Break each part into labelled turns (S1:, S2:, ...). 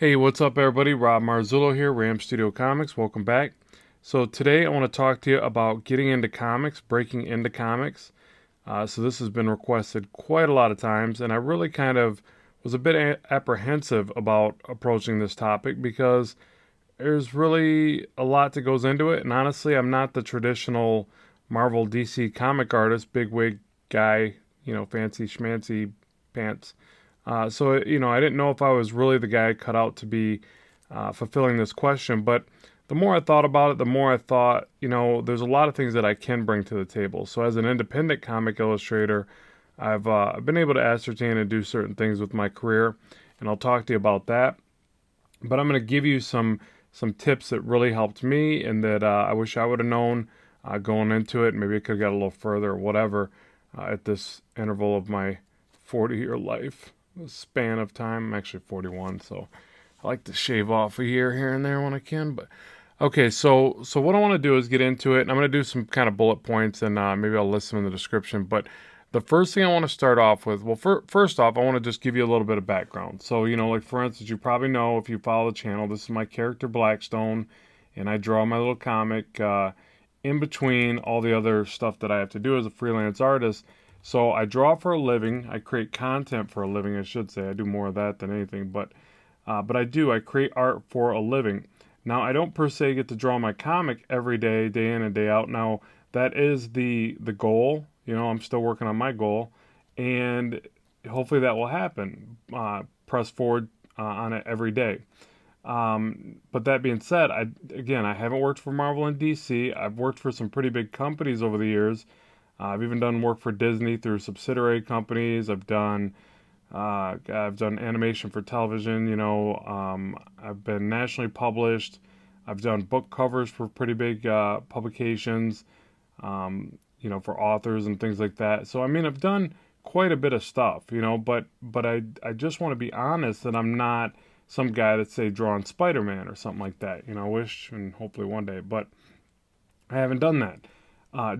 S1: Hey, what's up, everybody? Rob Marzullo here, Ram Studio Comics. Welcome back. So today I want to talk to you about getting into comics, breaking into comics. So this has been requested quite a lot of times, and I really kind of was a bit apprehensive about approaching this topic because there's really a lot that goes into it. And honestly, I'm not the traditional Marvel DC comic artist, big wig guy, fancy schmancy pants. So I didn't know if I was really the guy cut out to be fulfilling this question. But the more I thought about it, the more I thought, there's a lot of things that I can bring to the table. So as an independent comic illustrator, I've been able to ascertain and do certain things with my career, and I'll talk to you about that. But I'm going to give you some tips that really helped me, and that I wish I would have known going into it. Maybe I could have got a little further or whatever at this interval of my 40-year life span of time. I'm actually 41, so I like to shave off a year here and there when I can. But okay, so what I want to do is get into it, and I'm going to do some kind of bullet points, and maybe I'll list them in the description. But the first thing I want to start off with, well, first off, I want to just give you a little bit of background. So, like for instance, you probably know if you follow the channel, this is my character Blackstone, and I draw my little comic in between all the other stuff that I have to do as a freelance artist. So I draw for a living. I create content for a living, I should say. I do more of that than anything, but I create art for a living. Now, I don't per se get to draw my comic every day, day in and day out. Now, that is the goal. I'm still working on my goal, and hopefully that will happen. Press forward on it every day. But that being said, I haven't worked for Marvel and DC. I've worked for some pretty big companies over the years. I've even done work for Disney through subsidiary companies. I've done animation for television. I've been nationally published. I've done book covers for pretty big publications. For authors and things like that. So I mean, I've done quite a bit of stuff. But I just want to be honest that I'm not some guy that's say drawing Spider-Man or something like that. I wish and hopefully one day, but I haven't done that.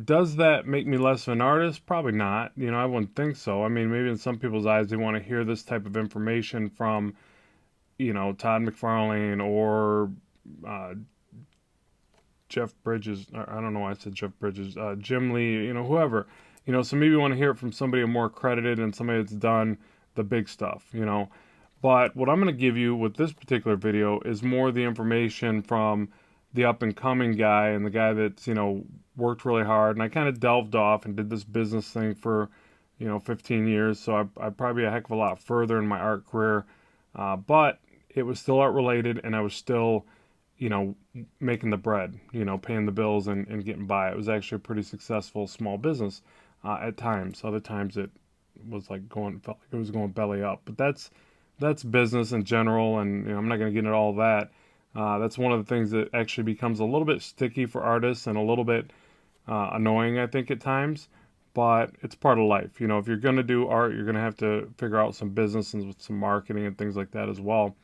S1: Does that make me less of an artist? Probably not. I wouldn't think so. I mean, maybe in some people's eyes, they want to hear this type of information from, Todd McFarlane or uh, Jeff Bridges. I don't know why I said Jeff Bridges. Jim Lee. Whoever. So maybe you want to hear it from somebody more accredited and somebody that's done the big stuff. But what I'm going to give you with this particular video is more the information from the up and coming guy and the guy that's, worked really hard. And I kind of delved off and did this business thing for, 15 years. So I probably a heck of a lot further in my art career. But it was still art related, and I was still, making the bread, paying the bills and getting by. It was actually a pretty successful small business at times. Other times it was like felt like it was going belly up. But that's business in general, and I'm not going to get into all that. That's one of the things that actually becomes a little bit sticky for artists and a little bit annoying, I think, at times. But it's part of life. If you're going to do art, you're going to have to figure out some business and some marketing and things like that as well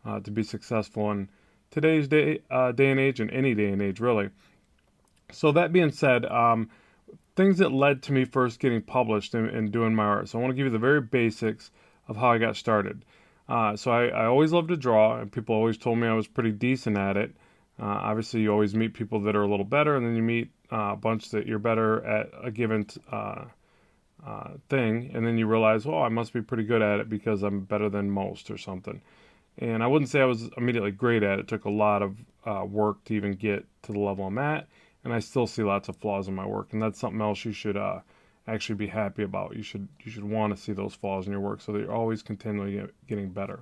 S1: to be successful in today's day and age, and any day and age, really. So that being said, things that led to me first getting published and doing my art. So I want to give you the very basics of how I got started. So I always loved to draw, and people always told me I was pretty decent at it. Obviously, you always meet people that are a little better, and then you meet a bunch that you're better at a given thing, and then you realize, oh, I must be pretty good at it because I'm better than most or something. And I wouldn't say I was immediately great at it. It took a lot of work to even get to the level I'm at, and I still see lots of flaws in my work, and that's something else you should actually be happy about. You should want to see those flaws in your work so that you're always continually getting better.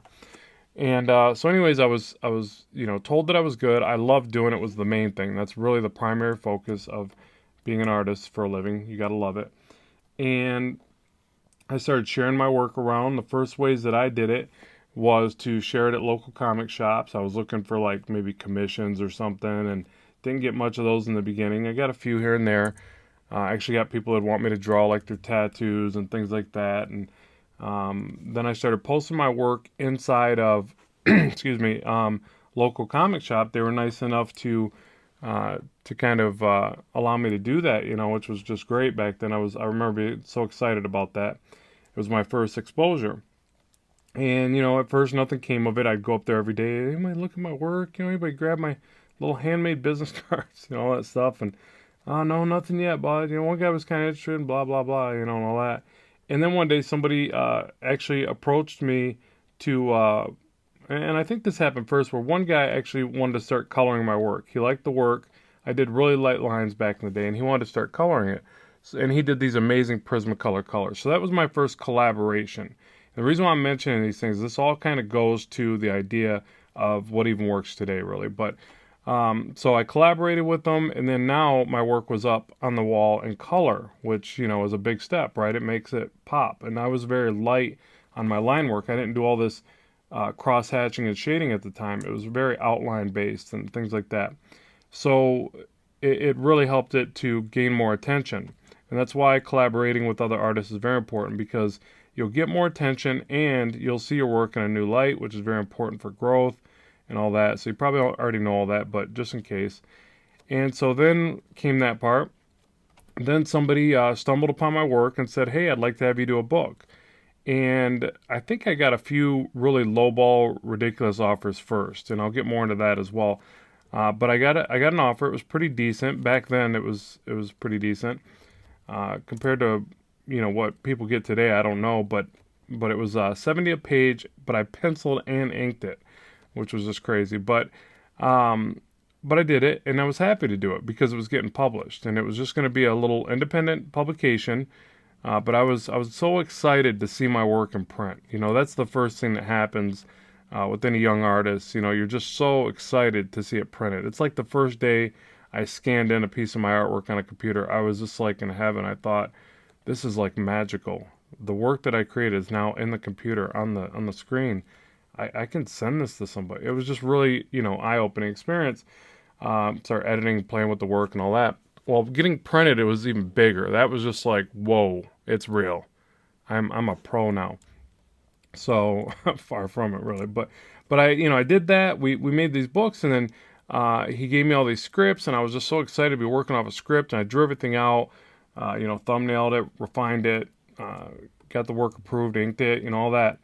S1: And so, anyways, I was told that I was good. I loved doing it was the main thing. That's really the primary focus of being an artist for a living. You got to love it. And I started sharing my work around. The first ways that I did it was to share it at local comic shops. I was looking for like maybe commissions or something, and didn't get much of those in the beginning. I got a few here and there. I actually got people that want me to draw like their tattoos and things like that. And then I started posting my work inside of, excuse me, local comic shop. They were nice enough to kind of allow me to do that, which was just great back then. I remember being so excited about that. It was my first exposure. And, at first nothing came of it. I'd go up there every day. Anybody look at my work? Anybody grab my little handmade business cards, all that stuff. And, oh, no, nothing yet, bud. One guy was kind of interested in blah, blah, blah, and all that. And then one day somebody actually approached me to, and I think this happened first, where one guy actually wanted to start coloring my work. He liked the work. I did really light lines back in the day, and he wanted to start coloring it. And he did these amazing Prismacolor colors. So that was my first collaboration. The reason why I'm mentioning these things, this all kind of goes to the idea of what even works today, really. But so I collaborated with them, and then now my work was up on the wall in color, which is a big step, right? It makes it pop. And I was very light on my line work. I didn't do all this cross hatching and shading at the time. It was very outline based and things like that. So it really helped it to gain more attention. And that's why collaborating with other artists is very important, because you'll get more attention and you'll see your work in a new light, which is very important for growth and all that. So you probably already know all that, but just in case. And so then came that part. Then somebody stumbled upon my work and said, "Hey, I'd like to have you do a book." And I think I got a few really lowball, ridiculous offers first, and I'll get more into that as well. But I got an offer. It was pretty decent back then. It was pretty decent compared to what people get today. I don't know, but it was 70 a page. But I penciled and inked it, which was just crazy. But I did it, and I was happy to do it because it was getting published, and it was just going to be a little independent publication. But I was so excited to see my work in print. That's the first thing that happens with any young artist. You're just so excited to see it printed. It's like the first day I scanned in a piece of my artwork on a computer. I was just like in heaven. I thought, this is like magical. The work that I created is now in the computer on the screen. I can send this to somebody. It was just really eye-opening experience. Start editing, playing with the work and all that. Well, getting printed, it was even bigger. That was just like, whoa, it's real. I'm a pro now. So far from it, really. But I did that. We made these books, and then he gave me all these scripts, and I was just so excited to be working off a script. And I drew everything out, thumbnailed it, refined it, got the work approved, inked it, all that.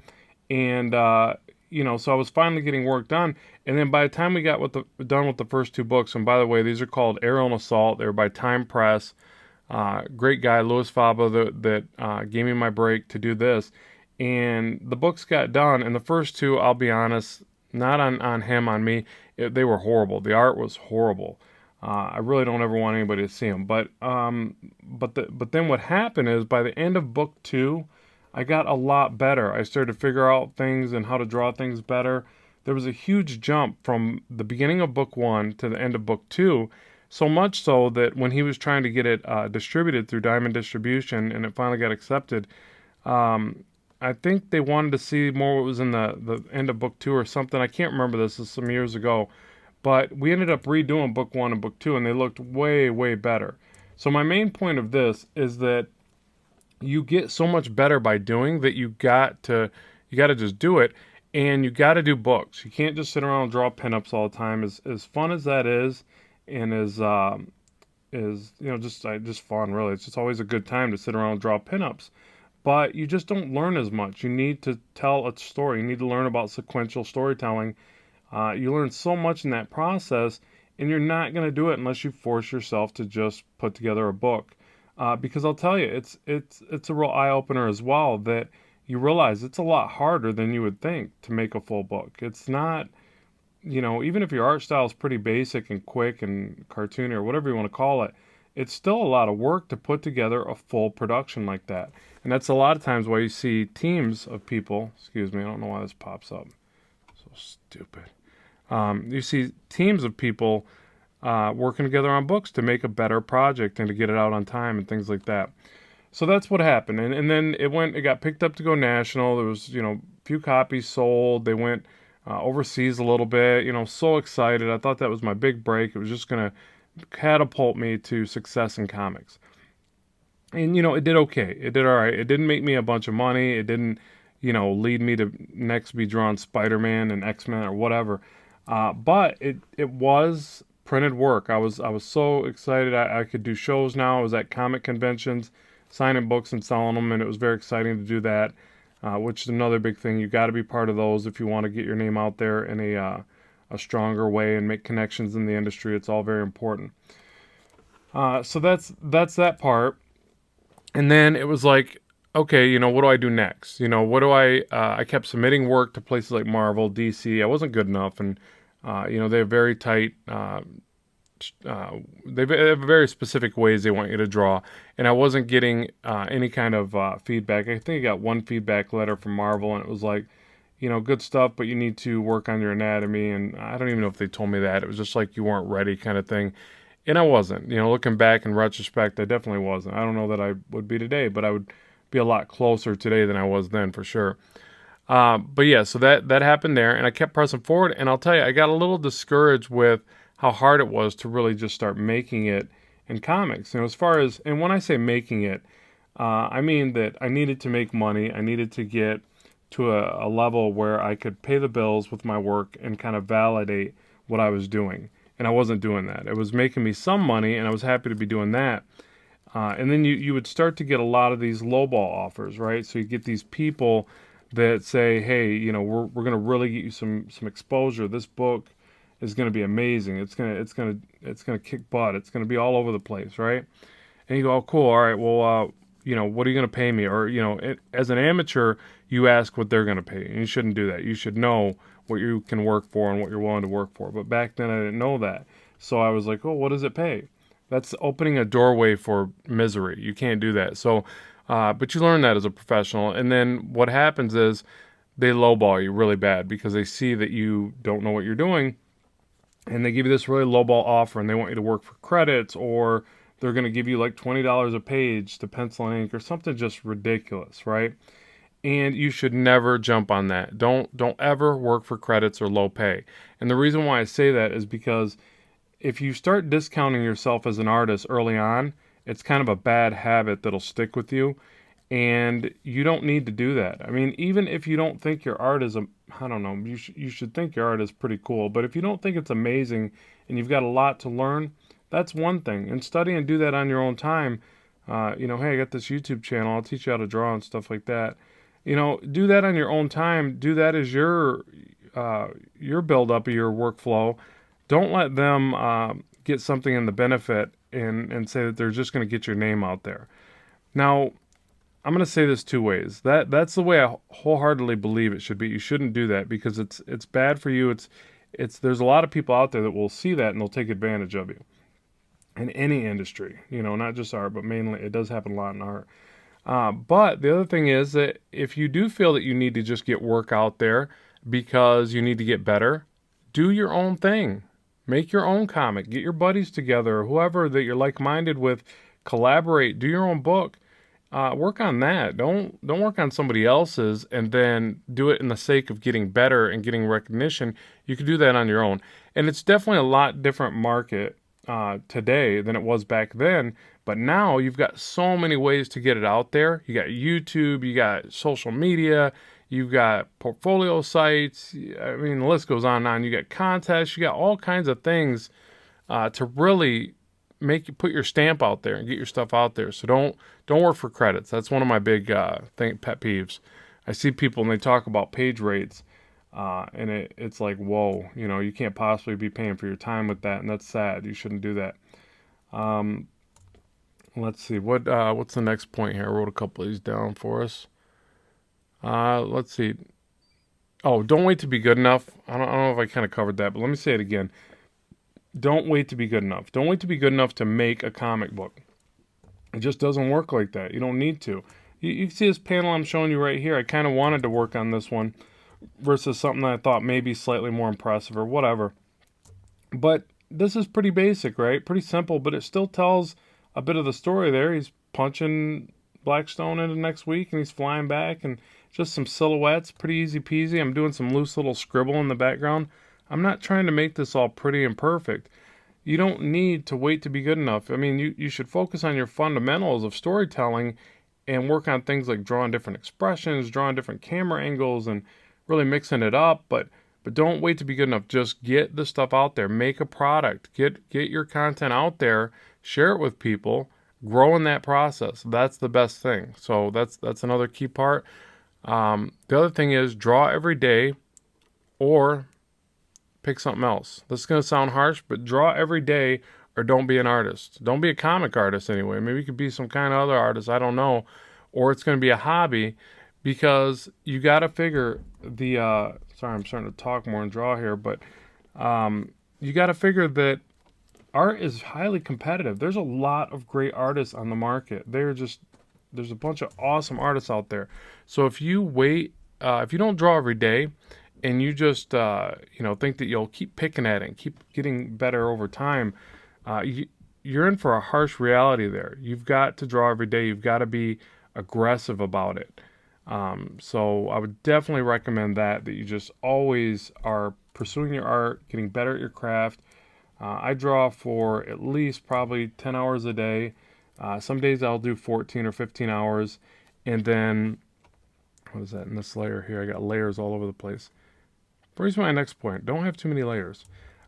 S1: And so I was finally getting work done. And then by the time we got done with the first two books, and by the way, these are called Aerial and Assault. They were by Time Press. Great guy, Louis Faba, that gave me my break to do this. And the books got done, and the first two, I'll be honest, not on him, on me, they were horrible. The art was horrible. I really don't ever want anybody to see them. But then what happened is, by the end of book two, I got a lot better. I started to figure out things and how to draw things better. There was a huge jump from the beginning of book one to the end of book two, so much so that when he was trying to get it distributed through Diamond Distribution and it finally got accepted, I think they wanted to see more what was in the end of book two or something. I can't remember this. This is some years ago. But we ended up redoing book one and book two, and they looked way, way better. So my main point of this is that you get so much better by doing that you got to just do it, and you got to do books. You can't just sit around and draw pinups all the time. As fun as that is, and just fun, really. It's just always a good time to sit around and draw pinups. But you just don't learn as much. You need to tell a story. You need to learn about sequential storytelling. You learn so much in that process, and you're not going to do it unless you force yourself to just put together a book. Because I'll tell you, it's a real eye-opener as well, that you realize it's a lot harder than you would think to make a full book. It's not, even if your art style is pretty basic and quick and cartoony or whatever you want to call it, it's still a lot of work to put together a full production like that. And that's a lot of times why you see teams of people, excuse me, I don't know why this pops up. So stupid. You see teams of people working together on books to make a better project and to get it out on time and things like that. So that's what happened. And then it got picked up to go national. There was, a few copies sold. They went overseas a little bit, so excited. I thought that was my big break. It was just going to catapult me to success in comics. And, it did okay. It did all right. It didn't make me a bunch of money. It didn't, lead me to next be drawn Spider-Man and X-Men or whatever. But it was printed work. I was so excited. I could do shows now. I was at comic conventions, signing books and selling them, and it was very exciting to do that. which is another big thing. You got to be part of those if you want to get your name out there in a stronger way and make connections in the industry. It's all very important. So that's that part. And then it was like, okay, what do I do next? What do I kept submitting work to places like Marvel, DC. I wasn't good enough, and they have very tight. They have very specific ways they want you to draw, and I wasn't getting any kind of feedback. I think I got one feedback letter from Marvel, and it was like, good stuff, but you need to work on your anatomy. And I don't even know if they told me that. It was just like you weren't ready kind of thing. And I wasn't. Looking back in retrospect, I definitely wasn't. I don't know that I would be today, but I would be a lot closer today than I was then for sure. But yeah, so that happened there, and I kept pressing forward. And I'll tell you, I got a little discouraged with how hard it was to really just start making it in comics. As far as, and when I say making it, I mean that I needed to make money. I needed to get to a level where I could pay the bills with my work and kind of validate what I was doing. And I wasn't doing that. It was making me some money, and I was happy to be doing that. And then you would start to get a lot of these lowball offers, right? So you get these people that say, hey, we're going to really get you some exposure. This book is going to be amazing. It's going to kick butt. It's going to be all over the place, right? And you go, oh, cool. All right. Well, what are you going to pay me? Or, as an amateur, you ask what they're going to pay. And you shouldn't do that. You should know what you can work for and what you're willing to work for. But back then I didn't know that. So I was like, oh, what does it pay? That's opening a doorway for misery. You can't do that. So, but you learn that as a professional. And then what happens is they lowball you really bad because they see that you don't know what you're doing. And they give you this really lowball offer, and they want you to work for credits, or they're going to give you like $20 a page to pencil and ink or something just ridiculous, right? And you should never jump on that. Don't ever work for credits or low pay. And the reason why I say that is because if you start discounting yourself as an artist early on, it's kind of a bad habit that'll stick with you. And you don't need to do that. I mean, even if you don't think your art is, I don't know, you should think your art is pretty cool. But if you don't think it's amazing and you've got a lot to learn, that's one thing. And study and do that on your own time. Hey, I got this YouTube channel. I'll teach you how to draw and stuff like that. Do that on your own time. Do that as your build up of your workflow. Don't let them get something in the benefit and say that they're just going to get your name out there. Now, I'm going to say this two ways. That's the way I wholeheartedly believe it should be. You shouldn't do that because it's bad for you. There's a lot of people out there that will see that and they'll take advantage of you. In any industry, not just art, but mainly it does happen a lot in art. But the other thing is that if you do feel that you need to just get work out there because you need to get better, do your own thing. Make your own comic. Get your buddies together, or whoever that you're like-minded with. Collaborate. Do your own book. Work on that. Don't work on somebody else's and then do it in the sake of getting better and getting recognition. You can do that on your own. And it's definitely a lot different market today than it was back then. But now you've got so many ways to get it out there. You got YouTube, you got social media, you've got portfolio sites. I mean, the list goes on and on. You got contests, you got all kinds of things to really put your stamp out there and get your stuff out there. So don't work for credits. That's one of my big pet peeves. I see people and they talk about page rates, and it's like, whoa, you can't possibly be paying for your time with that, and that's sad. You shouldn't do that. Let's see what's the next point here. I wrote a couple of these down for us. Let's see. Oh, don't wait to be good enough. I don't know if I kind of covered that, but let me say it again. Don't wait to be good enough. Don't wait to be good enough to make a comic book. It just doesn't work like that. You don't need to. You can see this panel I'm showing you right here. I kind of wanted to work on this one versus something that I thought maybe slightly more impressive or whatever. But this is pretty basic, right? Pretty simple, but it still tells a bit of the story there. He's punching Blackstone into next week and he's flying back and just some silhouettes. Pretty easy peasy. I'm doing some loose little scribble in the background. I'm not trying to make this all pretty and perfect. You don't need to wait to be good enough. I mean, you should focus on your fundamentals of storytelling and work on things like drawing different expressions, drawing different camera angles, and really mixing it up. But don't wait to be good enough. Just get the stuff out there. Make a product. Get your content out there. Share it with people. Grow in that process. That's the best thing. So that's another key part. The other thing is draw every day or pick something else. This is going to sound harsh, but draw every day or don't be an artist. Don't be a comic artist anyway. Maybe you could be some kind of other artist. I don't know. Or it's going to be a hobby because you got to figure sorry, I'm starting to talk more and draw here, but you got to figure that art is highly competitive. There's a lot of great artists on the market. There's a bunch of awesome artists out there. So if you don't draw every day, and you just think that you'll keep picking at it and keep getting better over time, you're in for a harsh reality there. You've got to draw every day. You've got to be aggressive about it. So I would definitely recommend that you just always are pursuing your art, getting better at your craft. I draw for at least probably 10 hours a day. Some days I'll do 14 or 15 hours. And then, what is that in this layer here? I got layers all over the place. Brings me to my next point. Don't have too many layers.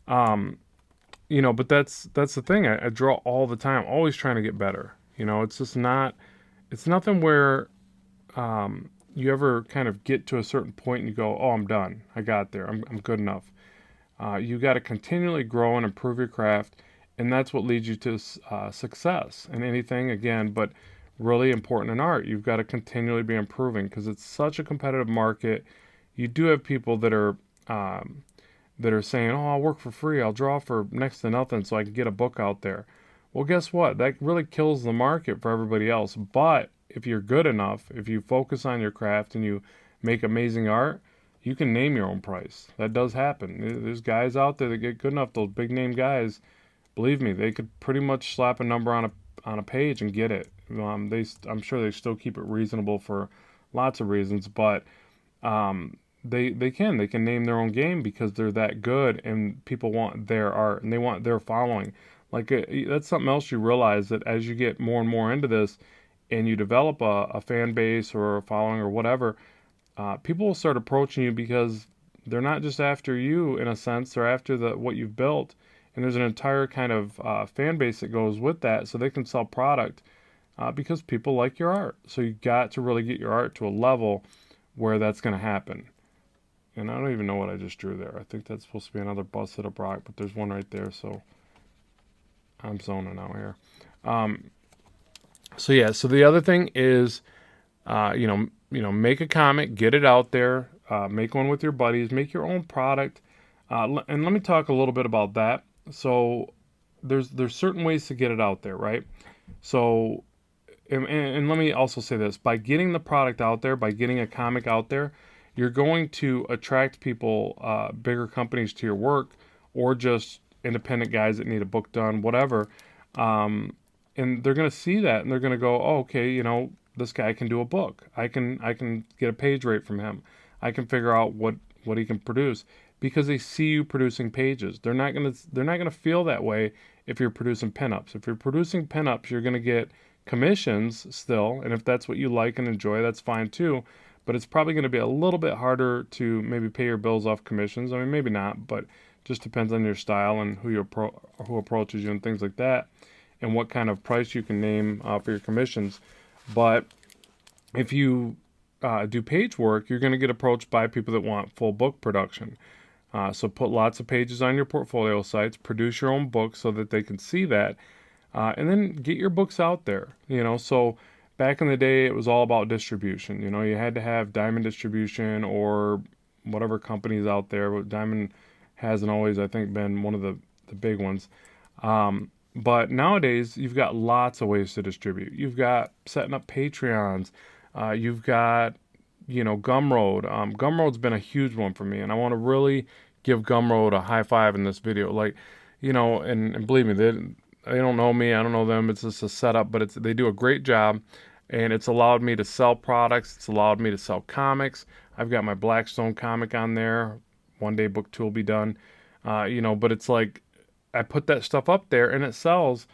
S1: But that's the thing. I draw all the time, always trying to get better. It's just not, it's nothing where you ever kind of get to a certain point and you go, oh, I'm done. I got there. I'm good enough. You got to continually grow and improve your craft, and that's what leads you to success in anything, again, but really important in art. You've got to continually be improving because it's such a competitive market. You do have people that are saying, oh, I'll work for free. I'll draw for next to nothing so I can get a book out there. Well, guess what? That really kills the market for everybody else. But if you're good enough, if you focus on your craft and you make amazing art, you can name your own price. That does happen. There's guys out there that get good enough, those big name guys. Believe me, they could pretty much slap a number on a page and get it. I'm sure they still keep it reasonable for lots of reasons, but they can name their own game because they're that good, and people want their art and they want their following. Like that's something else you realize, that as you get more and more into this and you develop a fan base or a following or whatever, people will start approaching you because they're not just after you in a sense, they're after what you've built. And there's an entire kind of fan base that goes with that, so they can sell product because people like your art. So you got to really get your art to a level where that's going to happen. And I don't even know what I just drew there. I think that's supposed to be another busted up rock, but there's one right there, so I'm zoning out here. So the other thing is, make a comic, get it out there, make one with your buddies, make your own product, and let me talk a little bit about that. So there's certain ways to get it out there, right? So, and let me also say this: by getting the product out there, by getting a comic out there, you're going to attract people, bigger companies to your work, or just independent guys that need a book done, whatever. And they're going to see that and they're going to go, oh, okay, this guy can do a book. I can get a page rate from him. I can figure out what he can produce because they see you producing pages. They're not going to feel that way if you're producing pinups. If you're producing pinups, you're going to get commissions still, and if that's what you like and enjoy, that's fine too. But it's probably going to be a little bit harder to maybe pay your bills off commissions. I mean, maybe not, but just depends on your style and who approaches you and things like that, and what kind of price you can name for your commissions. But if you do page work, you're going to get approached by people that want full book production. So put lots of pages on your portfolio sites, produce your own books so that they can see that, and then get your books out there. So back in the day, it was all about distribution. You had to have Diamond Distribution or whatever companies out there. But Diamond hasn't always, I think, been one of the big ones. But nowadays, you've got lots of ways to distribute. You've got setting up Patreons. You've got, Gumroad. Gumroad's been a huge one for me, and I want to really give Gumroad a high five in this video. And believe me, they don't know me. I don't know them. It's just a setup, but they do a great job, and it's allowed me to sell products. It's allowed me to sell comics. I've got my Blackstone comic on there. One day book 2 will be done. But it's like I put that stuff up there and it sells.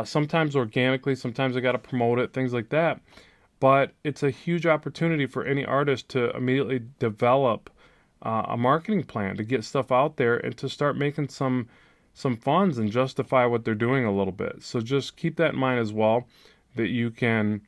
S1: Sometimes organically, sometimes I got to promote it, things like that. But it's a huge opportunity for any artist to immediately develop a marketing plan to get stuff out there and to start making some funds and justify what they're doing a little bit. So just keep that in mind as well, that you can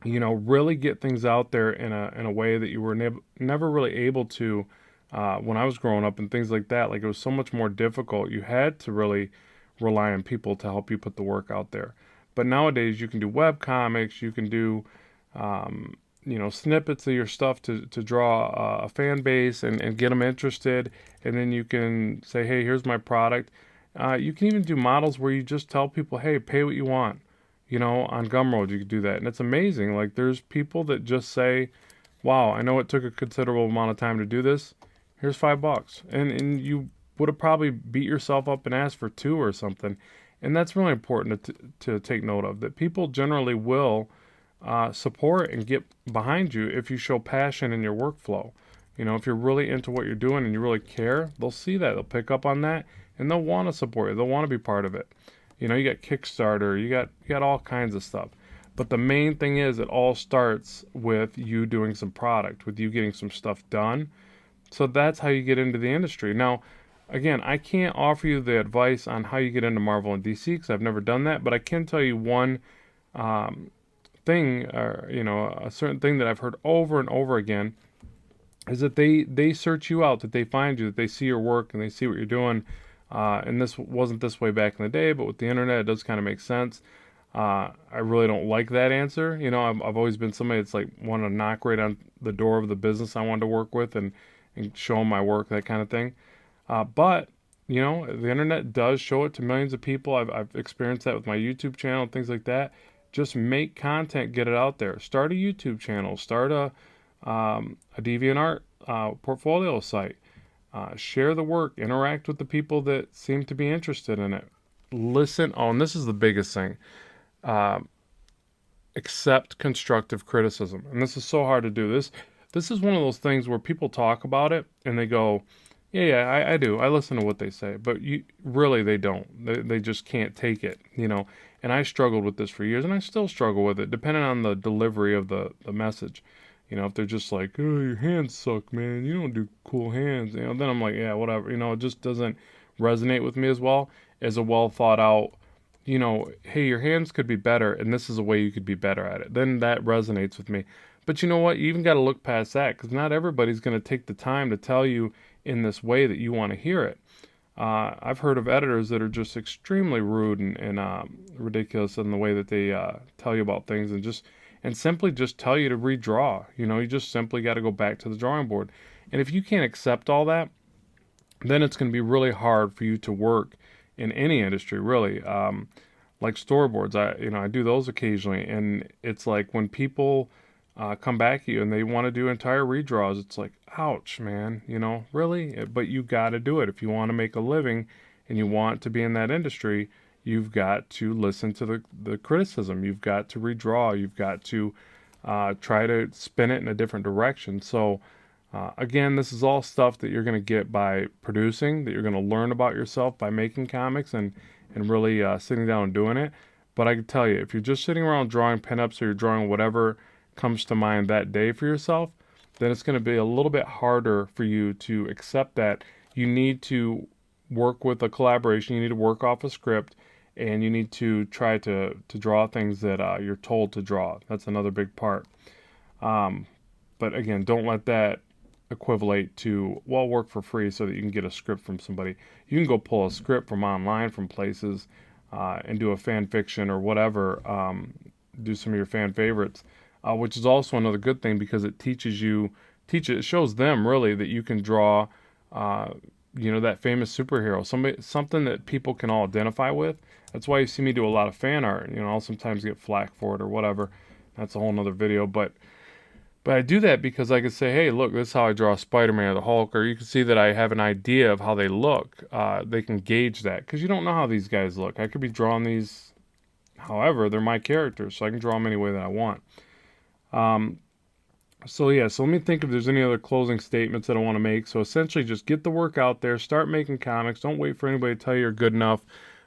S1: really get things out there in a way that you were never really able to when I was growing up and things like that. Like, it was so much more difficult. You had to really rely on people to help you put the work out there. But nowadays, you can do web comics, you can do snippets of your stuff to draw a fan base and get them interested, and then you can say, hey, here's my product. You can even do models where you just tell people, hey, pay what you want. On Gumroad, you could do that. And it's amazing. Like, there's people that just say, wow, I know it took a considerable amount of time to do this. Here's $5. And you would have probably beat yourself up and asked for two or something. And that's really important to take note of, that people generally will support and get behind you if you show passion in your workflow. If you're really into what you're doing and you really care, they'll see that. They'll pick up on that and they'll want to support you. They'll want to be part of it. You got Kickstarter, you got all kinds of stuff. But the main thing is, it all starts with you doing some product, with you getting some stuff done. So that's how you get into the industry. Now, again, I can't offer you the advice on how you get into Marvel and DC because I've never done that, but I can tell you one thing, or a certain thing that I've heard over and over again, is that they search you out, that they find you, that they see your work and they see what you're doing. And this wasn't this way back in the day, but with the internet, it does kind of make sense. I really don't like that answer. I've always been somebody that's like wanted to knock right on the door of the business I wanted to work with and show them my work, that kind of thing. But the internet does show it to millions of people. I've experienced that with my YouTube channel and things like that. Just make content, get it out there. Start a YouTube channel. Start a DeviantArt portfolio site. Share the work. Interact with the people that seem to be interested in it. Listen. Oh, and this is the biggest thing. Accept constructive criticism. And this is so hard to do. This is one of those things where people talk about it and they go, yeah, I do. I listen to what they say. But they don't. They just can't take it, And I struggled with this for years, and I still struggle with it, depending on the delivery of the message. If they're just like, oh, your hands suck, man, you don't do cool hands, then I'm like, yeah, whatever. It just doesn't resonate with me as well as a well thought out, hey, your hands could be better, and this is a way you could be better at it. Then that resonates with me. But you know what? You even got to look past that, because not everybody's going to take the time to tell you in this way that you want to hear it. I've heard of editors that are just extremely rude and ridiculous in the way that they tell you about things, and simply just tell you to redraw. You just simply got to go back to the drawing board. And if you can't accept all that, then it's going to be really hard for you to work in any industry, really. Like storyboards, I do those occasionally, and it's like when people come back at you and they want to do entire redraws, it's like, ouch, man, really? But you got to do it if you want to make a living and you want to be in that industry. You've got to listen to the criticism. You've got to redraw. You've got to try to spin it in a different direction. So, again, this is all stuff that you're going to get by producing, that you're going to learn about yourself by making comics and really sitting down and doing it. But I can tell you, if you're just sitting around drawing pinups or you're drawing whatever comes to mind that day for yourself, then it's going to be a little bit harder for you to accept that. You need to work with a collaboration. You need to work off a script, and you need to try to draw things that you're told to draw. That's another big part. But again, don't let that equivalent to, well, work for free so that you can get a script from somebody. You can go pull a script from online, from places, and do a fan fiction or whatever, do some of your fan favorites, which is also another good thing because it it shows them really that you can draw, that famous superhero, something that people can all identify with. That's why you see me do a lot of fan art. I'll sometimes get flack for it or whatever. That's a whole nother video, but I do that because I can say, hey, look, this is how I draw Spider-Man or the Hulk, or you can see that I have an idea of how they look. They can gauge that because you don't know how these guys look. I could be drawing these, however, they're my characters, so I can draw them any way that I want. So let me think if there's any other closing statements that I want to make. So essentially, just get the work out there, start making comics. Don't wait for anybody to tell you you're good enough,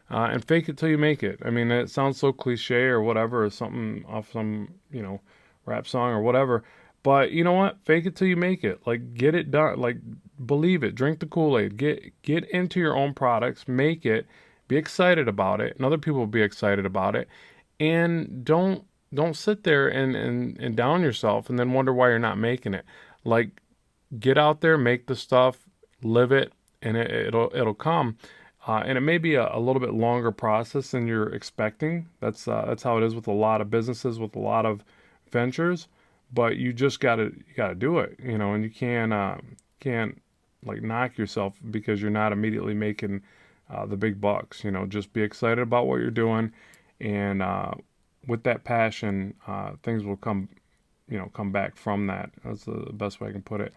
S1: and fake it till you make it. I mean, it sounds so cliche or whatever, or something off some, rap song or whatever. But you know what? Fake it till you make it. Like, get it done. Like, believe it. Drink the Kool-Aid. Get into your own products. Make it. Be excited about it. And other people will be excited about it. And don't don't sit there and down yourself and then wonder why you're not making it. Like, get out there, make the stuff, live it, and it'll come. And it may be a little bit longer process than you're expecting. That's how it is with a lot of businesses, with a lot of ventures. But you gotta do it, and you can't like knock yourself because you're not immediately making the big bucks. Just be excited about what you're doing, and with that passion, things will come back from that. That's the best way I can put it.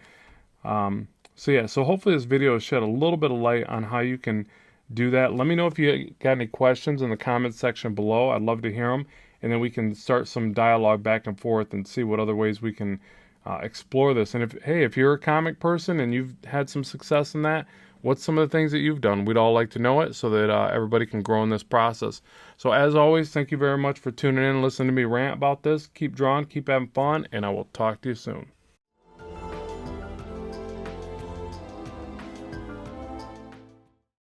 S1: So yeah, so hopefully this video has shed a little bit of light on how you can do that. Let me know if you got any questions in the comments section below. I'd love to hear them, and then we can start some dialogue back and forth and see what other ways we can explore this. And if you're a comic person and you've had some success in that, what's some of the things that you've done? We'd all like to know it so that everybody can grow in this process. So as always, thank you very much for tuning in and listening to me rant about this. Keep drawing, keep having fun, and I will talk to you soon.